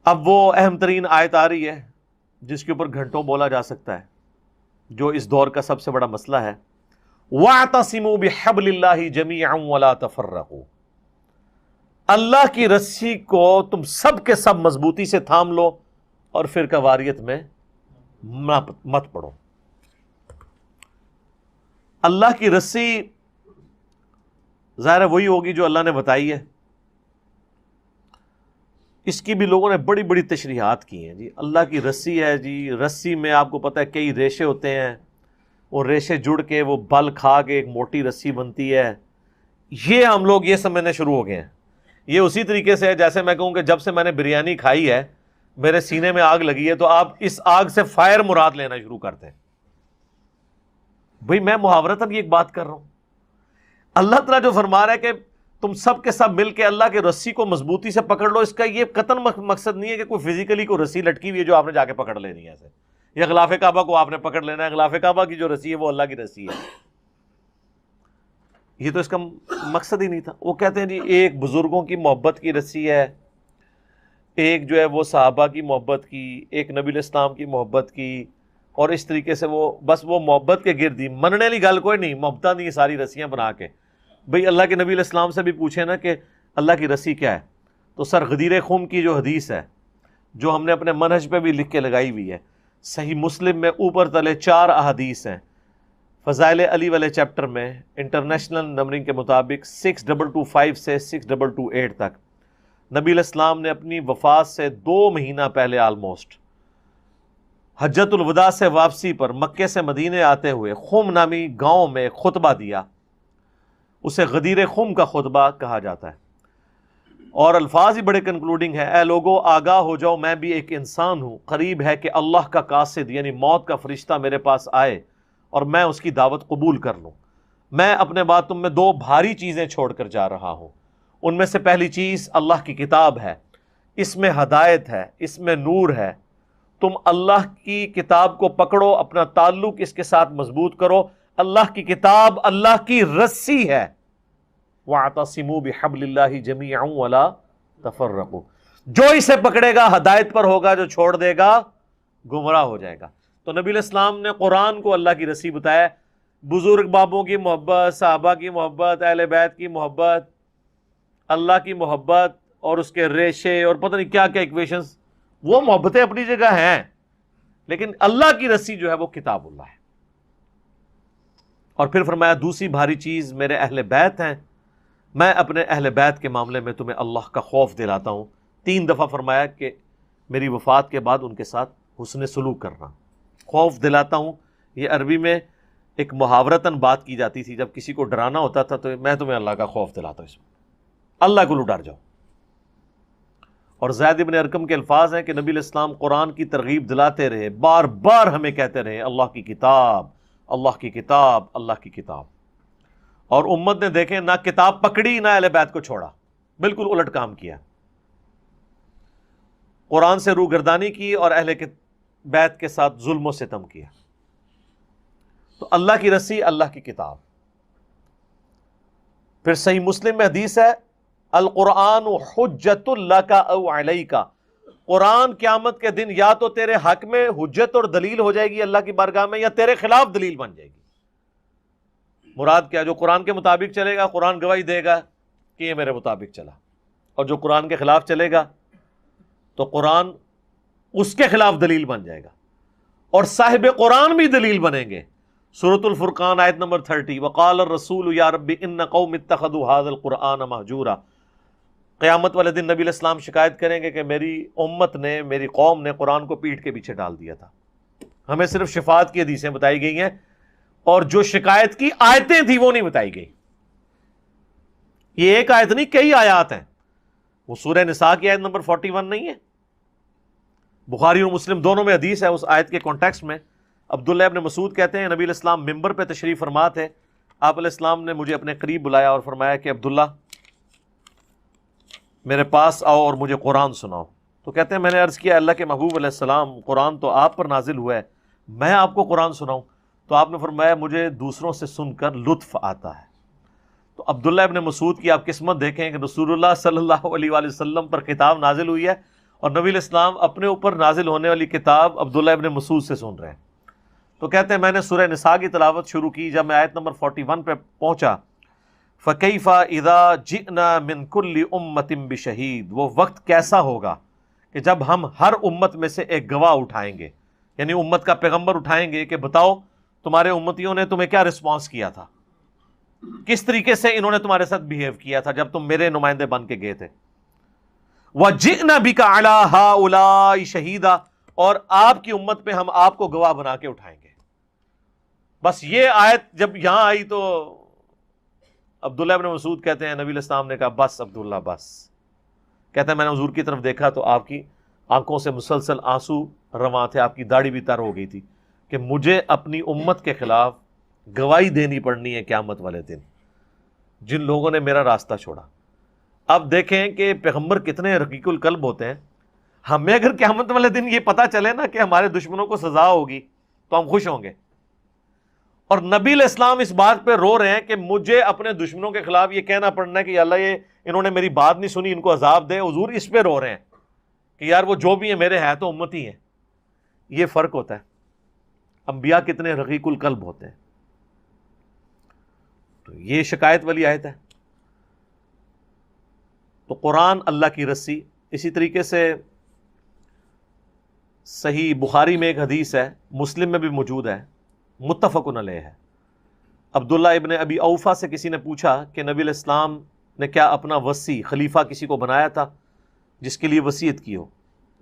اب وہ اہم ترین آیت آ رہی ہے جس کے اوپر گھنٹوں بولا جا سکتا ہے، جو اس دور کا سب سے بڑا مسئلہ ہے۔ وَاعْتَصِمُوا بِحَبْلِ اللَّهِ جَمِيعًا وَلَا تَفَرَّقُوا، اللہ کی رسی کو تم سب کے سب مضبوطی سے تھام لو اور فرقہ واریت میں مت پڑو۔ اللہ کی رسی ظاہر ہے وہی ہوگی جو اللہ نے بتائی ہے۔ اس کی بھی لوگوں نے بڑی بڑی تشریحات کی ہیں جی۔ اللہ کی رسی ہے جی، رسی میں آپ کو پتہ ہے کئی ریشے ہوتے ہیں، وہ ریشے جڑ کے وہ بل کھا کے ایک موٹی رسی بنتی ہے۔ یہ ہم لوگ یہ سمجھنے شروع ہو گئے ہیں۔ یہ اسی طریقے سے ہے جیسے میں کہوں کہ جب سے میں نے بریانی کھائی ہے میرے سینے میں آگ لگی ہے، تو آپ اس آگ سے فائر مراد لینا شروع کرتے ہیں۔ بھئی میں محاورتاً یہ ایک بات کر رہا ہوں۔ اللہ تعالیٰ جو فرما رہا ہے کہ تم سب کے سب مل کے اللہ کے رسی کو مضبوطی سے پکڑ لو، اس کا یہ قطعاً مقصد نہیں ہے کہ کوئی فزیکلی کوئی رسی لٹکی ہوئی ہے جو آپ نے جا کے پکڑ لینی ہے ایسے، یا غلاف کعبہ کو آپ نے پکڑ لینا ہے۔ غلاف کعبہ کی جو رسی ہے وہ اللہ کی رسی ہے، یہ تو اس کا مقصد ہی نہیں تھا۔ وہ کہتے ہیں جی ایک بزرگوں کی محبت کی رسی ہے، ایک جو ہے وہ صحابہ کی محبت کی، ایک نبی الاسلام کی محبت کی، اور اس طریقے سے وہ بس وہ محبت کے گرد ہی مننے لی گل کوئی نہیں، محبتاں دی ساری رسیاں بنا کے۔ بھئی اللہ کے نبی علیہ السلام سے بھی پوچھیں نا کہ اللہ کی رسی کیا ہے، تو سر غدیر خم کی جو حدیث ہے جو ہم نے اپنے منہج پہ بھی لکھ کے لگائی ہوئی ہے، صحیح مسلم میں اوپر تلے 4 احادیث ہیں، فضائل علی والے چیپٹر میں انٹرنیشنل نمبرنگ کے مطابق 6225 سے 6228 تک نبی علیہ السلام نے اپنی وفات سے 2 مہینہ پہلے آلموسٹ حجۃ الوداع سے واپسی پر مکے سے مدینے آتے ہوئے خم نامی گاؤں میں خطبہ دیا، اسے غدیر خم کا خطبہ کہا جاتا ہے، اور الفاظ ہی بڑے کنکلوڈنگ ہے۔ اے لوگو آگاہ ہو جاؤ، میں بھی ایک انسان ہوں، قریب ہے کہ اللہ کا قاصد یعنی موت کا فرشتہ میرے پاس آئے اور میں اس کی دعوت قبول کر لوں۔ میں اپنے بعد تم میں 2 بھاری چیزیں چھوڑ کر جا رہا ہوں، ان میں سے پہلی چیز اللہ کی کتاب ہے، اس میں ہدایت ہے، اس میں نور ہے۔ تم اللہ کی کتاب کو پکڑو، اپنا تعلق اس کے ساتھ مضبوط کرو۔ اللہ کی کتاب اللہ کی رسی ہے۔ وَاعْتَصِمُوا بِحَبْلِ اللَّهِ جَمِيعًا وَلَا تَفَرَّقُوا، جو اسے پکڑے گا ہدایت پر ہوگا، جو چھوڑ دے گا گمراہ ہو جائے گا۔ تو نبی علیہ السلام نے قرآن کو اللہ کی رسی بتایا۔ بزرگ بابوں کی محبت، صحابہ کی محبت، اہل بیت کی محبت، اللہ کی محبت اور اس کے ریشے اور پتہ نہیں کیا کیا ایکویشنز، وہ محبتیں اپنی جگہ ہیں، لیکن اللہ کی رسی جو ہے وہ کتاب اللہ ہے۔ اور پھر فرمایا دوسری بھاری چیز میرے اہل بیت ہیں، میں اپنے اہل بیت کے معاملے میں تمہیں اللہ کا خوف دلاتا ہوں۔ 3 دفعہ فرمایا کہ میری وفات کے بعد ان کے ساتھ حسن سلوک کرنا، خوف دلاتا ہوں۔ یہ عربی میں ایک محاورتاً بات کی جاتی تھی، جب کسی کو ڈرانا ہوتا تھا تو میں تمہیں اللہ کا خوف دلاتا ہوں، اس میں اللہ کو ڈر جاؤ۔ اور زید بن ارقم کے الفاظ ہیں کہ نبی علیہ السلام قرآن کی ترغیب دلاتے رہے، بار بار ہمیں کہتے رہے اللہ کی کتاب، اللہ کی کتاب، اللہ کی کتاب۔ اور امت نے دیکھیں نہ کتاب پکڑی نہ اہل بیت کو چھوڑا، بالکل الٹ کام کیا، قرآن سے روگردانی کی اور اہل بیت کے ساتھ ظلم و ستم کیا۔ تو اللہ کی رسی، اللہ کی کتاب۔ پھر صحیح مسلم میں حدیث ہے القرآن حجت لک او علیک، قرآن قیامت کے دن یا تو تیرے حق میں حجت اور دلیل ہو جائے گی اللہ کی بارگاہ میں، یا تیرے خلاف دلیل بن جائے گی۔ مراد کیا؟ جو قرآن کے مطابق چلے گا قرآن گواہی دے گا کہ یہ میرے مطابق چلا، اور جو قرآن کے خلاف چلے گا تو قرآن اس کے خلاف دلیل بن جائے گا، اور صاحب قرآن بھی دلیل بنیں گے۔ سورۃ الفرقان آیت نمبر 30، وقال الرسول یا رب ان قوم اتخذوا هذا القرآن مہجورا۔ قیامت والے دن نبی علیہ السلام شکایت کریں گے کہ میری امت نے، میری قوم نے قرآن کو پیٹھ کے پیچھے ڈال دیا تھا۔ ہمیں صرف شفاعت کی حدیثیں بتائی گئی ہیں، اور جو شکایت کی آیتیں تھیں وہ نہیں بتائی گئی۔ یہ ایک آیت نہیں، کئی آیات ہیں۔ وہ سورہ نساء کی آیت نمبر 41 نہیں ہے؟ بخاری اور مسلم دونوں میں حدیث ہے اس آیت کے کانٹیکسٹ میں۔ عبداللہ ابن مسعود کہتے ہیں نبی علیہ السلام ممبر پہ تشریف فرما تھے، آپ علیہ السلام نے مجھے اپنے قریب بلایا اور فرمایا کہ عبداللہ میرے پاس آؤ اور مجھے قرآن سناؤ۔ تو کہتے ہیں میں نے عرض کیا اللہ کے محبوب علیہ السلام، قرآن تو آپ پر نازل ہوا ہے، میں آپ کو قرآن سناؤں؟ تو آپ نے فرمایا مجھے دوسروں سے سن کر لطف آتا ہے۔ تو عبداللہ ابن مسعود کی آپ قسمت دیکھیں کہ رسول اللہ صلی اللہ علیہ وآلہ وسلم پر خطاب نازل ہوئی ہے اور نبی علیہ السلام اپنے اوپر نازل ہونے والی کتاب عبداللہ ابن مسعود سے سن رہے ہیں. تو کہتے ہیں میں نے سورہ نساء کی تلاوت شروع کی. جب میں آیت نمبر 41 پہ پہنچا فَكَيْفَ إِذَا جِئْنَا مِن كُلِّ أُمَّةٍ بِشَهِيدٍ، وہ وقت کیسا ہوگا کہ جب ہم ہر امت میں سے ایک گواہ اٹھائیں گے، یعنی امت کا پیغمبر اٹھائیں گے کہ بتاؤ تمہارے امتیوں نے تمہیں کیا رسپانس کیا تھا، کس طریقے سے انہوں نے تمہارے ساتھ بیہیو کیا تھا جب تم میرے نمائندے بن کے گئے تھے. وَجِئْنَا بِكَ عَلَىٰ هَٰؤُلَاءِ شَهِيدًا، اور آپ کی امت پہ ہم آپ کو گواہ بنا کے اٹھائیں گے. بس یہ آیت جب یہاں آئی تو عبداللہ ابن مسعود کہتے ہیں نبی علیہ السلام نے کہا بس عبداللہ بس. کہتا ہے میں نے حضور کی طرف دیکھا تو آپ کی آنکھوں سے مسلسل آنسو رواں تھے، آپ کی داڑھی بھی تر ہو گئی تھی کہ مجھے اپنی امت کے خلاف گواہی دینی پڑنی ہے قیامت والے دن، جن لوگوں نے میرا راستہ چھوڑا. اب دیکھیں کہ پیغمبر کتنے رقیق القلب ہوتے ہیں. ہمیں اگر قیامت والے دن یہ پتا چلے نا کہ ہمارے دشمنوں کو سزا ہوگی تو ہم خوش ہوں گے. اور نبی علیہ السلام اس بات پہ رو رہے ہیں کہ مجھے اپنے دشمنوں کے خلاف یہ کہنا پڑنا ہے کہ اللہ یہ انہوں نے میری بات نہیں سنی، ان کو عذاب دے. حضور اس پہ رو رہے ہیں کہ یار وہ جو بھی ہیں میرے ہیں تو امتی ہیں. یہ فرق ہوتا ہے. انبیاء کتنے رقیق القلب ہوتے ہیں. تو یہ شکایت والی آیت ہے. تو قرآن اللہ کی رسی. اسی طریقے سے صحیح بخاری میں ایک حدیث ہے، مسلم میں بھی موجود ہے، متفق علیہ ہے. عبداللہ ابن ابی اوفا سے کسی نے پوچھا کہ نبی علیہ السلام نے کیا اپنا وصی خلیفہ کسی کو بنایا تھا جس کے لیے وصیت کی ہو؟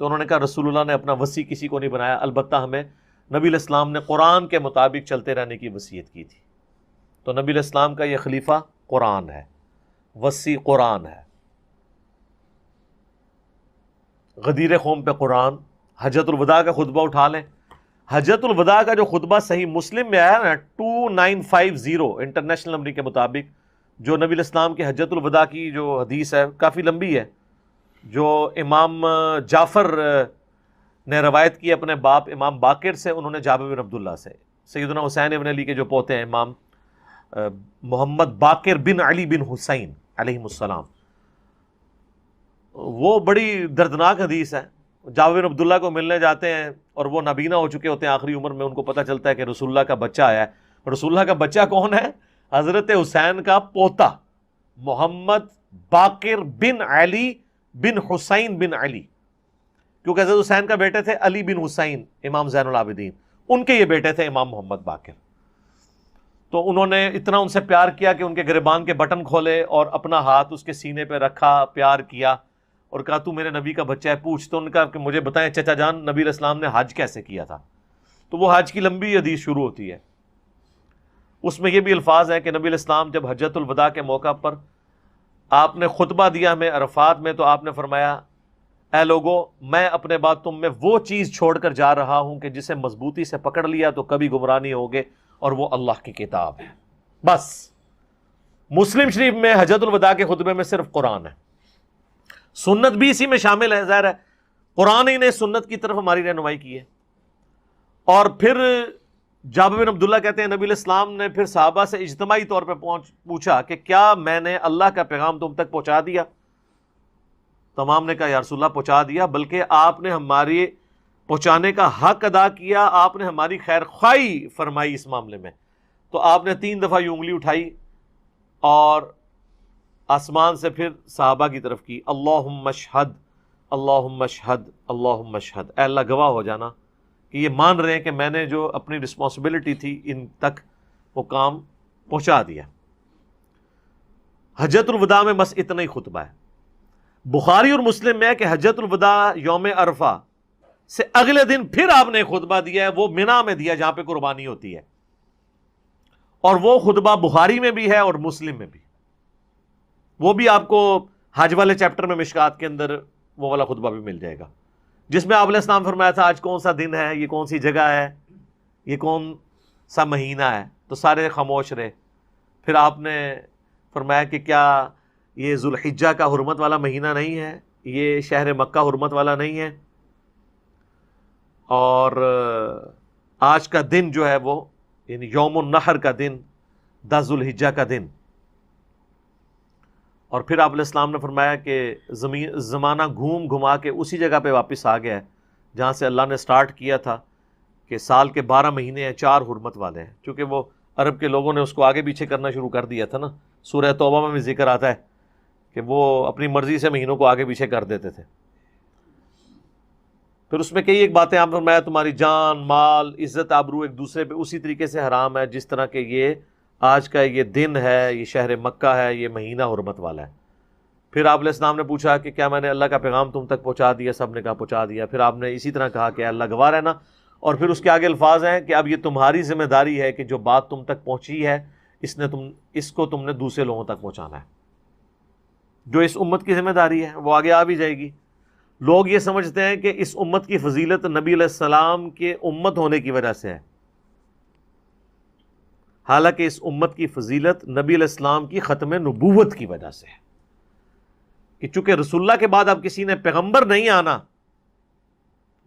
تو انہوں نے کہا رسول اللہ نے اپنا وصی کسی کو نہیں بنایا، البتہ ہمیں نبی علیہ السلام نے قرآن کے مطابق چلتے رہنے کی وصیت کی تھی. تو نبی علیہ السلام کا یہ خلیفہ قرآن ہے، وصی قرآن ہے. غدیر قوم پہ قرآن. حجۃ الوداع کا خطبہ اٹھا لیں. حجۃ الوداع کا جو خطبہ صحیح مسلم میں آیا نا 2950 انٹرنیشنل نمبر کے مطابق، جو نبی علیہ السلام کی حجۃ الوداع کی جو حدیث ہے کافی لمبی ہے، جو امام جعفر نے روایت کی اپنے باپ امام باقر سے، انہوں نے جابر بن عبداللہ سے. سیدنا حسین ابن علی کے جو پوتے ہیں امام محمد باقر بن علی بن حسین علیہ السلام، وہ بڑی دردناک حدیث ہے. جابر بن عبداللہ کو ملنے جاتے ہیں اور وہ نابینا ہو چکے ہوتے ہیں آخری عمر میں. ان کو پتہ چلتا ہے کہ رسول اللہ کا بچہ آیا ہے. رسول اللہ کا بچہ کون ہے؟ حضرت حسین کا پوتا محمد باقر بن علی بن حسین بن علی، کیونکہ حضرت حسین کا بیٹے تھے علی بن حسین امام زین العابدین، ان کے یہ بیٹے تھے امام محمد باقر. تو انہوں نے اتنا ان سے پیار کیا کہ ان کے گریبان کے بٹن کھولے اور اپنا ہاتھ اس کے سینے پہ رکھا، پیار کیا اور کہا تو میرے نبی کا بچہ ہے پوچھ. تو ان کا کہ مجھے بتائیں چچا جان نبی علیہ السلام نے حج کیسے کیا تھا؟ تو وہ حج کی لمبی حدیث شروع ہوتی ہے. اس میں یہ بھی الفاظ ہیں کہ نبی علیہ السلام جب حجۃ الوداع کے موقع پر آپ نے خطبہ دیا ہمیں عرفات میں، تو آپ نے فرمایا اے لوگو میں اپنے بعد تم میں وہ چیز چھوڑ کر جا رہا ہوں کہ جسے مضبوطی سے پکڑ لیا تو کبھی گمراہ نہیں ہوگے، اور وہ اللہ کی کتاب ہے. بس مسلم شریف میں حجۃ الوداع کے خطبے میں صرف قرآن ہے. سنت بھی اسی میں شامل ہے، ظاہر ہے قرآن ہی نے سنت کی طرف ہماری رہنمائی کی ہے. اور پھر جابر بن عبداللہ کہتے ہیں نبی علیہ السلام نے پھر صحابہ سے اجتماعی طور پہ پوچھا کہ کیا میں نے اللہ کا پیغام تم تک پہنچا دیا؟ تمام نے کہا یا رسول اللہ پہنچا دیا، بلکہ آپ نے ہماری پہنچانے کا حق ادا کیا، آپ نے ہماری خیر خواہی فرمائی اس معاملے میں. تو آپ نے 3 دفعہ یہ انگلی اٹھائی اور آسمان سے پھر صحابہ کی طرف کی، اللہم اشہد اللہم اشہد اللہم اشہد، اے اللہ گواہ ہو جانا کہ یہ مان رہے ہیں کہ میں نے جو اپنی رسپانسبلٹی تھی ان تک وہ کام پہنچا دیا. حجۃ الوداع میں بس اتنا ہی خطبہ ہے. بخاری اور مسلم میں ہے کہ حجۃ الوداع یوم عرفہ سے اگلے دن پھر آپ نے خطبہ دیا ہے، وہ مینا میں دیا جہاں پہ قربانی ہوتی ہے، اور وہ خطبہ بخاری میں بھی ہے اور مسلم میں بھی. وہ بھی آپ کو حج والے چیپٹر میں مشکات کے اندر وہ والا خطبہ بھی مل جائے گا، جس میں آپ علیہ السلام فرمایا تھا آج کون سا دن ہے، یہ کون سی جگہ ہے، یہ کون سا مہینہ ہے. تو سارے خاموش رہے. پھر آپ نے فرمایا کہ کیا یہ ذوالحجہ کا حرمت والا مہینہ نہیں ہے، یہ شہر مکہ حرمت والا نہیں ہے، اور آج کا دن جو ہے وہ یعنی یوم النحر کا دن، 10 ذوالحجہ کا دن، اور پھر آپ علیہ السلام نے فرمایا کہ زمانہ گھوم گھما کے اسی جگہ پہ واپس آ گیا ہے جہاں سے اللہ نے سٹارٹ کیا تھا کہ سال کے 12 مہینے ہیں، 4 حرمت والے ہیں، چونکہ وہ عرب کے لوگوں نے اس کو آگے پیچھے کرنا شروع کر دیا تھا نا. سورہ توبہ میں بھی ذکر آتا ہے کہ وہ اپنی مرضی سے مہینوں کو آگے پیچھے کر دیتے تھے. پھر اس میں کئی ایک باتیں آپ نے فرمایا تمہاری جان، مال، عزت، آبرو ایک دوسرے پہ اسی طریقے سے حرام ہے جس طرح کہ یہ آج کا یہ دن ہے، یہ شہر مکہ ہے، یہ مہینہ حرمت والا ہے. پھر آپ علیہ السلام نے پوچھا کہ کیا میں نے اللہ کا پیغام تم تک پہنچا دیا؟ سب نے کہا پہنچا دیا. پھر آپ نے اسی طرح کہا کہ اللہ گواہ رہنا. اور پھر اس کے آگے الفاظ ہیں کہ اب یہ تمہاری ذمہ داری ہے کہ جو بات تم تک پہنچی ہے اس کو تم نے دوسرے لوگوں تک پہنچانا ہے. جو اس امت کی ذمہ داری ہے وہ آگے آ بھی جائے گی. لوگ یہ سمجھتے ہیں کہ اس امت کی فضیلت نبی علیہ السلام کے امت ہونے کی وجہ سے ہے، حالانکہ اس امت کی فضیلت نبی علیہ السلام کی ختم نبوت کی وجہ سے ہے کہ چونکہ رسول اللہ کے بعد اب کسی نے پیغمبر نہیں آنا،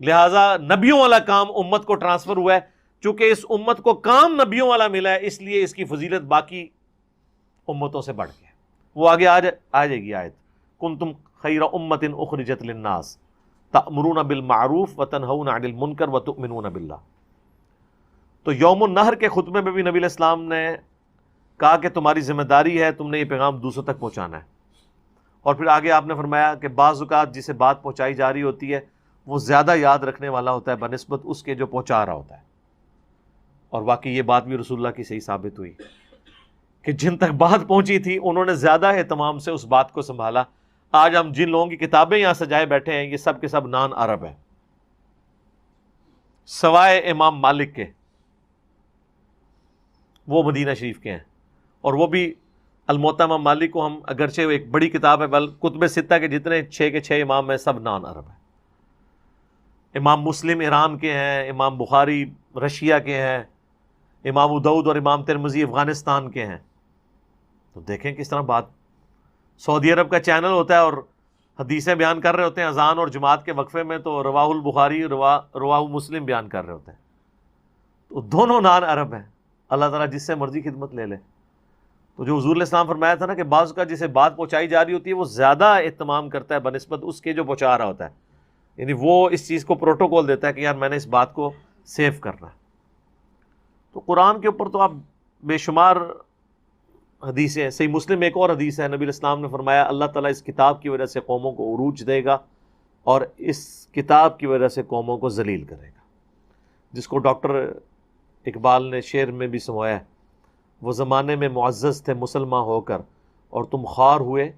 لہٰذا نبیوں والا کام امت کو ٹرانسفر ہوا ہے. چونکہ اس امت کو کام نبیوں والا ملا ہے اس لیے اس کی فضیلت باقی امتوں سے بڑھ گئی. وہ آگے آ جائے گی آیت، کنتم خیر امت اخرجت للناس تأمرون بالمعروف وتنہون عن المنکر وتؤمنون باللہ. تو یوم النحر کے خطبے میں بھی نبی علیہ السلام نے کہا کہ تمہاری ذمہ داری ہے، تم نے یہ پیغام دوسروں تک پہنچانا ہے. اور پھر آگے آپ نے فرمایا کہ بعض اوقات جسے بات پہنچائی جا رہی ہوتی ہے وہ زیادہ یاد رکھنے والا ہوتا ہے بنسبت اس کے جو پہنچا رہا ہوتا ہے. اور واقعی یہ بات بھی رسول اللہ کی صحیح ثابت ہوئی کہ جن تک بات پہنچی تھی انہوں نے زیادہ اہتمام سے اس بات کو سنبھالا. آج ہم جن لوگوں کی کتابیں یہاں سجائے بیٹھے ہیں یہ سب کے سب نان عرب ہیں سوائے امام مالک کے، وہ مدینہ شریف کے ہیں. اور وہ بھی الموطا امام مالک کو ہم اگرچہ ایک بڑی کتاب ہے، بل کتب ستہ کے جتنے 6 کے 6 امام ہیں سب نان عرب ہیں. امام مسلم ایران کے ہیں، امام بخاری رشیا کے ہیں، امام ابو داؤد اور امام ترمذی افغانستان کے ہیں. تو دیکھیں کس طرح بات، سعودی عرب کا چینل ہوتا ہے اور حدیثیں بیان کر رہے ہوتے ہیں اذان اور جماعت کے وقفے میں، تو رواہ البخاری رواہ مسلم بیان کر رہے ہوتے ہیں. تو دونوں نان عرب ہیں. اللہ تعالیٰ جس سے مرضی خدمت لے لے. تو جو حضور علیہ السلام فرمایا تھا نا کہ بعض کا جسے بات پہنچائی جا رہی ہوتی ہے وہ زیادہ اہتمام کرتا ہے بنسبت اس کے جو پہنچا رہا ہوتا ہے، یعنی وہ اس چیز کو پروٹوکول دیتا ہے کہ یار میں نے اس بات کو سیو کرنا ہے. تو قرآن کے اوپر تو آپ بے شمار حدیثیں ہیں. صحیح مسلم ایک اور حدیث ہے، نبی علیہ السلام نے فرمایا اللہ تعالیٰ اس کتاب کی وجہ سے قوموں کو عروج دے گا اور اس کتاب کی وجہ سے قوموں کو ذلیل کرے گا. جس کو ڈاکٹر اقبال نے شعر میں بھی سمایا ہے، وہ زمانے میں معزز تھے مسلمان ہو کر اور تم خوار ہوئے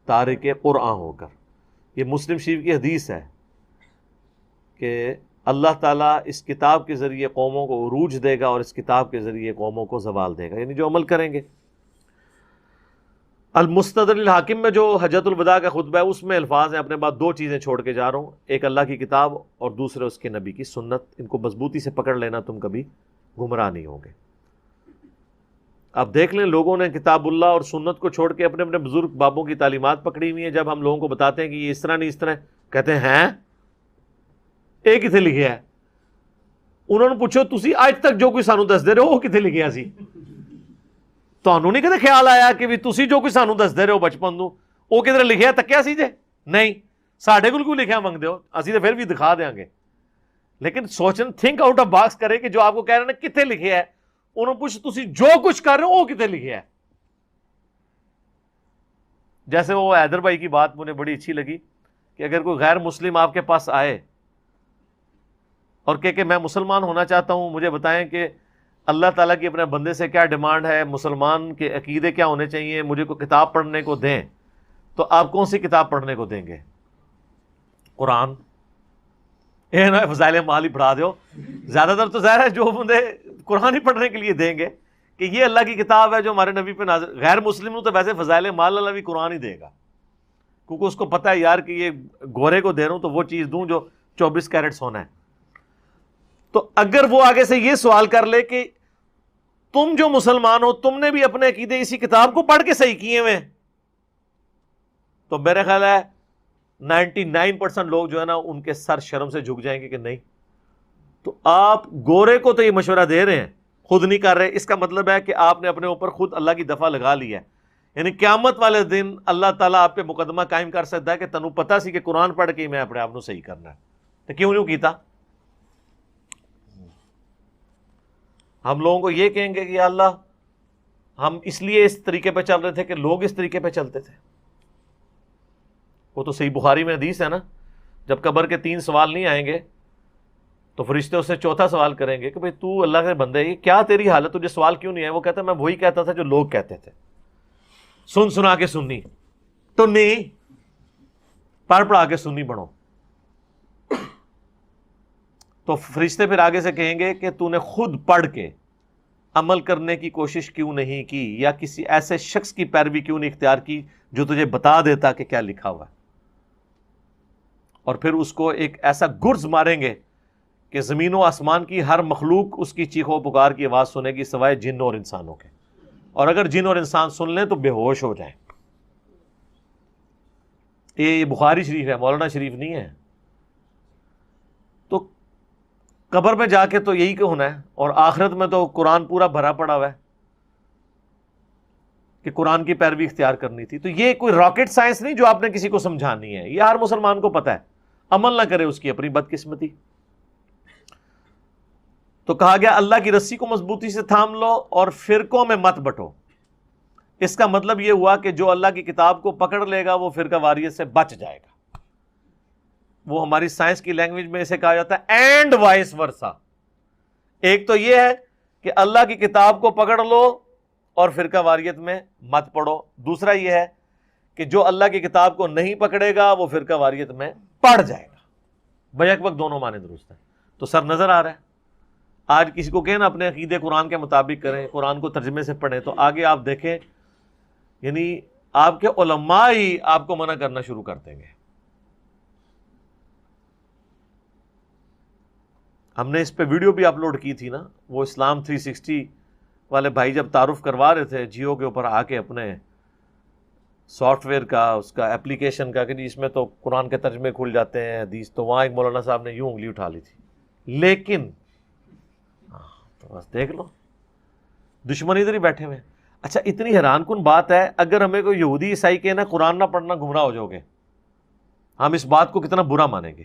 تارک قرآن ہو کر. یہ مسلم شریف کی حدیث ہے کہ اللہ تعالیٰ اس کتاب کے ذریعے قوموں کو عروج دے گا اور اس کتاب کے ذریعے قوموں کو زوال دے گا، یعنی جو عمل کریں گے. المستدرک الحاکم میں جو حجۃ الوداع کا خطبہ ہے اس میں الفاظ ہیں، اپنے بعد 2 چیزیں چھوڑ کے جا رہا ہوں، ایک اللہ کی کتاب اور دوسرے اس کے نبی کی سنت. ان کو مضبوطی سے پکڑ لینا، تم کبھی گمراہ نہیں ہوگے. آپ دیکھ لیں لوگوں نے کتاب اللہ اور سنت کو چھوڑ کے اپنے اپنے بزرگ بابوں کی تعلیمات پکڑی ہوئی ہیں. جب ہم لوگوں کو بتاتے ہیں کہ یہ اس طرح نہیں اس طرح، کہتے ہیں یہ کتنے لکھیا ہے؟ انہوں نے پوچھو تسی آج تک جو کوئی سانو دس دے رہے ہو وہ کتنے لکھیا سی؟ تانوں نہیں کدے خیال آیا کہ بھی تسی جو کوئی سانو دس دے رہے ہو بچپن تو وہ کدھر لکھیا تکیا سی جے؟ نہیں، ساڈے کول کوئی لکھیا منگدے ہو، اسی تو پھر بھی دکھا دیاں گے. لیکن سوچن تھنک آؤٹ آف باکس کرے کہ جو آپ کو کہہ رہے ہیں نا کتنے لکھیا ہے، انہوں نے پوچھ تسی جو کچھ کر رہے ہو وہ کتنے لکھیا ہے. جیسے وہ حیدر بھائی کی بات مجھے بڑی اچھی لگی کہ اگر کوئی غیر مسلم آپ کے پاس آئے اور کہ میں مسلمان ہونا چاہتا ہوں، مجھے بتائیں کہ اللہ تعالیٰ کی اپنے بندے سے کیا ڈیمانڈ ہے، مسلمان کے عقیدے کیا ہونے چاہیے، مجھے کوئی کتاب پڑھنے کو دیں، تو آپ کون سی کتاب پڑھنے کو دیں گے؟ قرآن. یہ نہ فضائل اعمال ہی پڑھا دو. زیادہ تر تو ظاہر ہے جو بندے قرآن ہی پڑھنے کے لیے دیں گے کہ یہ اللہ کی کتاب ہے جو ہمارے نبی پہ نازل. غیر مسلم ہوں تو ویسے فضائل اعمال اللہ بھی قرآن ہی دے گا، کیونکہ اس کو پتہ ہے یار کہ یہ گورے کو دے رہا ہوں تو وہ چیز دوں جو 24 کیرٹ سونا ہے. تو اگر وہ آگے سے یہ سوال کر لے کہ تم جو مسلمان ہو تم نے بھی اپنے عقیدے اسی کتاب کو پڑھ کے صحیح کیے ہوئے، تو میرا خیال ہے 99% لوگ جو ہے نا ان کے سر شرم سے جھک جائیں گے کہ نہیں. تو آپ گورے کو تو یہ مشورہ دے رہے ہیں، خود نہیں کر رہے، اس کا مطلب ہے کہ آپ نے اپنے اوپر خود اللہ کی دفعہ لگا لی ہے. یعنی قیامت والے دن اللہ تعالیٰ آپ پہ مقدمہ قائم کر سکتا ہے کہ تنوں پتا سی کہ قرآن پڑھ کے ہی میں اپنے آپ کو صحیح کرنا ہے، تو کیوں نہیں کیتا؟ ہم لوگوں کو یہ کہیں گے کہ یا اللہ ہم اس لیے اس طریقے پہ چل رہے تھے کہ لوگ اس طریقے پہ چلتے تھے. وہ تو صحیح بخاری میں حدیث ہے نا، جب قبر کے 3 سوال نہیں آئیں گے تو فرشتے اس سے چوتھا سوال کریں گے کہ بھئی تو اللہ کے بندے یہ کیا تیری حالت، تجھے سوال کیوں نہیں ہے؟ وہ کہتا ہے میں وہی کہتا تھا جو لوگ کہتے تھے، سن سنا کے سنی تو نہیں، پڑھ پڑھا کے سنی بنو. تو فرشتے پھر آگے سے کہیں گے کہ تو نے خود پڑھ کے عمل کرنے کی کوشش کیوں نہیں کی، یا کسی ایسے شخص کی پیروی کیوں نہیں اختیار کی جو تجھے بتا دیتا کہ کیا لکھا ہوا ہے. اور پھر اس کو ایک ایسا گرز ماریں گے کہ زمین و آسمان کی ہر مخلوق اس کی چیخ و پکار کی آواز سنے گی سوائے جن اور انسانوں کے، اور اگر جن اور انسان سن لیں تو بے ہوش ہو جائیں. یہ بخاری شریف ہے، مولانا شریف نہیں ہے. تو قبر میں جا کے تو یہی کہ ہونا ہے، اور آخرت میں تو قرآن پورا بھرا پڑا ہوا ہے کہ قرآن کی پیروی اختیار کرنی تھی. تو یہ کوئی راکٹ سائنس نہیں جو آپ نے کسی کو سمجھانی ہے، یہ ہر مسلمان کو پتہ ہے، عمل نہ کرے اس کی اپنی بدقسمتی. تو کہا گیا اللہ کی رسی کو مضبوطی سے تھام لو اور فرقوں میں مت بٹو. اس کا مطلب یہ ہوا کہ جو اللہ کی کتاب کو پکڑ لے گا وہ فرقہ واریت سے بچ جائے گا. وہ ہماری سائنس کی لینگویج میں اسے کہا جاتا ہے اینڈ وائس ورسا. ایک تو یہ ہے کہ اللہ کی کتاب کو پکڑ لو اور فرقہ واریت میں مت پڑو. دوسرا یہ ہے کہ جو اللہ کی کتاب کو نہیں پکڑے گا وہ فرقہ واریت میں پڑ جائے گا. بیک وقت دونوں معنی درست ہیں. تو سر نظر آ رہا ہے. آج کسی کو کہیں نا اپنے عقیدے قرآن کے مطابق کریں، قرآن کو ترجمے سے پڑھیں، تو آگے آپ دیکھیں یعنی آپ کے علماء ہی آپ کو منع کرنا شروع کر دیں گے. ہم نے اس پہ ویڈیو بھی اپلوڈ کی تھی نا، وہ اسلام 360 والے بھائی جب تعارف کروا رہے تھے جیو کے اوپر آ کے اپنے سافٹ ویئر کا، اس کا اپلیکیشن کا، کہ جی اس میں تو قرآن کے ترجمے کھل جاتے ہیں حدیث، تو وہاں ایک مولانا صاحب نے یوں انگلی اٹھا لی تھی. لیکن تو بس دیکھ لو دشمن ادھر ہی بیٹھے ہوئے. اچھا اتنی حیران کن بات ہے، اگر ہمیں کوئی یہودی عیسائی کہے نا قرآن نہ پڑھنا گمراہ ہو جاؤ گے، ہم اس بات کو کتنا برا مانیں گے.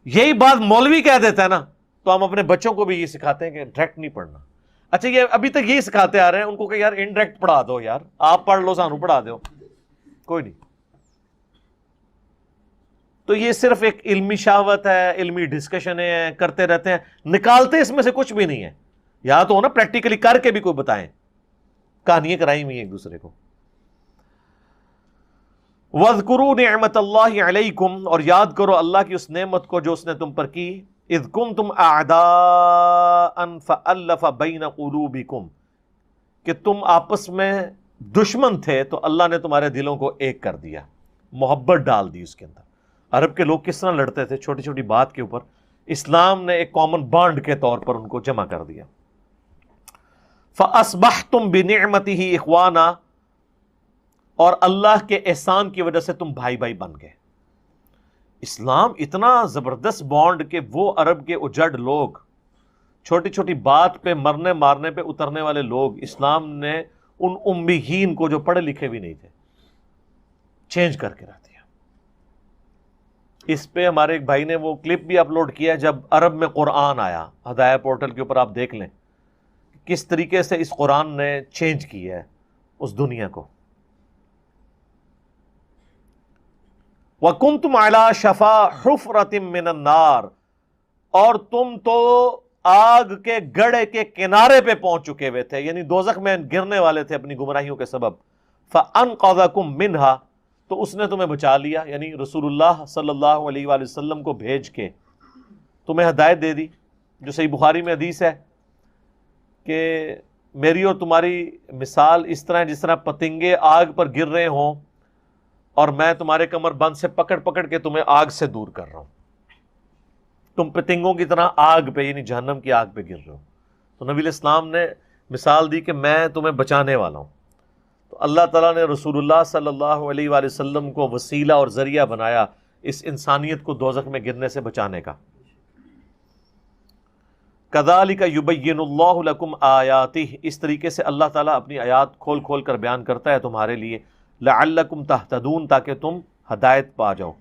یہی بات مولوی کہہ دیتا ہے نا تو ہم اپنے بچوں کو بھی یہ سکھاتے ہیں کہ ڈائریکٹ نہیں پڑھنا. اچھا یہ ابھی تک یہی سکھاتے آ رہے ہیں ان کو کہ یار انڈائریکٹ پڑھا دو، یار آپ پڑھ لو سانو پڑھا دو، کوئی نہیں. تو یہ صرف ایک علمی شہوت ہے، علمی ڈسکشنیں ہیں، کرتے رہتے ہیں، نکالتے اس میں سے کچھ بھی نہیں ہے. یا تو نا پریکٹیکلی کر کے بھی کوئی بتائیں، کہانیاں کرائی ہوئی ہیں ایک دوسرے کو. وَاذْكُرُوا نِعْمَةَ اللَّهِ عَلَيْكُمْ، اور یاد کرو اللہ کی اس نعمت کو جو اس نے تم پر کی. اِذْ كُنْتُمْ أَعْدَاءً فَأَلَّفَ بَيْنَ قُلُوبِكُمْ، کہ تم آپس میں دشمن تھے تو اللہ نے تمہارے دلوں کو ایک کر دیا، محبت ڈال دی اس کے اندر. عرب کے لوگ کس طرح لڑتے تھے چھوٹی چھوٹی بات کے اوپر، اسلام نے ایک کامن بانڈ کے طور پر ان کو جمع کر دیا. فَأَصْبَحْتُمْ بِنِعْمَتِهِ إِخْوَانًا، اور اللہ کے احسان کی وجہ سے تم بھائی بھائی بن گئے. اسلام اتنا زبردست بانڈ کہ وہ عرب کے اجڑ لوگ، چھوٹی چھوٹی بات پہ مرنے مارنے پہ اترنے والے لوگ، اسلام نے ان امیین کو جو پڑھے لکھے بھی نہیں تھے چینج کر کے رکھ دیا. اس پہ ہمارے ایک بھائی نے وہ کلپ بھی اپلوڈ کیا جب عرب میں قرآن آیا، ہدایہ پورٹل کے اوپر آپ دیکھ لیں کس طریقے سے اس قرآن نے چینج کیا ہے اس دنیا کو. وَكُنْتُمْ عَلَى شَفَا حُفْرَةٍ مِّنَ النَّارِ، اور تم تو آگ کے گڑھے کے کنارے پہ پہنچ چکے ہوئے تھے، یعنی دوزخ میں گرنے والے تھے اپنی گمراہیوں کے سبب. فَأَنْقَذَكُم مِّنْهَا، تو اس نے تمہیں بچا لیا، یعنی رسول اللہ صلی اللہ علیہ وآلہ وسلم کو بھیج کے تمہیں ہدایت دے دی. جو صحیح بخاری میں حدیث ہے کہ میری اور تمہاری مثال اس طرح جس طرح پتنگے آگ پر گر رہے ہوں اور میں تمہارے کمر بند سے پکڑ پکڑ کے تمہیں آگ سے دور کر رہا ہوں. تم پتنگوں کی طرح آگ پہ یعنی جہنم کی آگ پہ گر رہے ہو. تو نبی علیہ السلام نے مثال دی کہ میں تمہیں بچانے والا ہوں. تو اللہ تعالیٰ نے رسول اللہ صلی اللہ علیہ وآلہ وسلم کو وسیلہ اور ذریعہ بنایا اس انسانیت کو دوزخ میں گرنے سے بچانے کا. کذالک یبین اللہ لکم آیاتہ، اس طریقے سے اللہ تعالیٰ اپنی آیات کھول کھول کر بیان کرتا ہے تمہارے لیے، لعلکم تہتدون، تاکہ تم ہدایت پا جاؤ۔